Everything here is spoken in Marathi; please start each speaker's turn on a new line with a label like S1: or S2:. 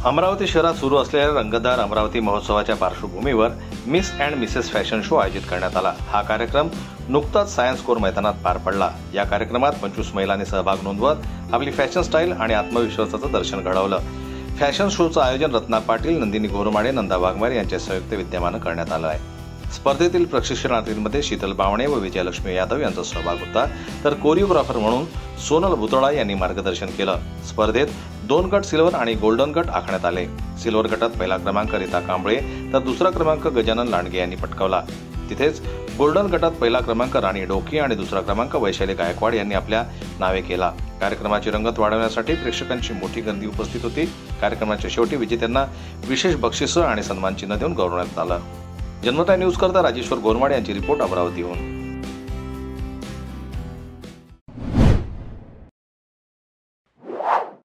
S1: अमरावती शहरात सुरू असलेल्या रंगतदार अमरावती महोत्सवाच्या पार्श्वभूमीवर miss and Mrs fashion show आयोजित करण्यात आला। हा कार्यक्रम नुकताच सायन्स कोर मैदानात पार पडला। या कार्यक्रमात 25 महिलांनी सहभाग नोंदवत आपली फॅशन स्टाईल आणि आत्मविश्वासाचं दर्शन घडवलं। फॅशन शोचं आयोजन रत्ना पाटील, नंदिनी गोरमाडे, नंदा वाघमारे यांच्या संयुक्त विद्यमाने करण्यात आलं आहे। स्पर्धेतील प्रशिक्षणार्थींमध्ये शीतल बावणे व विजयलक्ष्मी यादव यांचा सहभाग होता, तर कोरिओग्राफर म्हणून सोनल भुतळा यांनी मार्गदर्शन केलं। स्पर्धेत 2 गट सिल्वर आणि गोल्डन गट आखण्यात आले। सिल्वर गटात पहिला क्रमांक रीता कांबळे तर दुसरा क्रमांक गजानन लांडगे यांनी पटकावला। तिथेच गोल्डन गटात पहिला क्रमांक राणी डोकी आणि दुसरा क्रमांक वैशाली गायकवाड यांनी आपल्या नावे केला। कार्यक्रमाची रंगत वाढवण्यासाठी प्रेक्षकांची मोठी गर्दी उपस्थित होती। कार्यक्रमाच्या शेवटी विजेत्यांना विशेष बक्षिसं आणि सन्मानचिन्ह देऊन गौरवण्यात आलं। जनमत न्यूज करता राजेश्वर गोरमाडे यांची रिपोर्ट अमरावतीहून।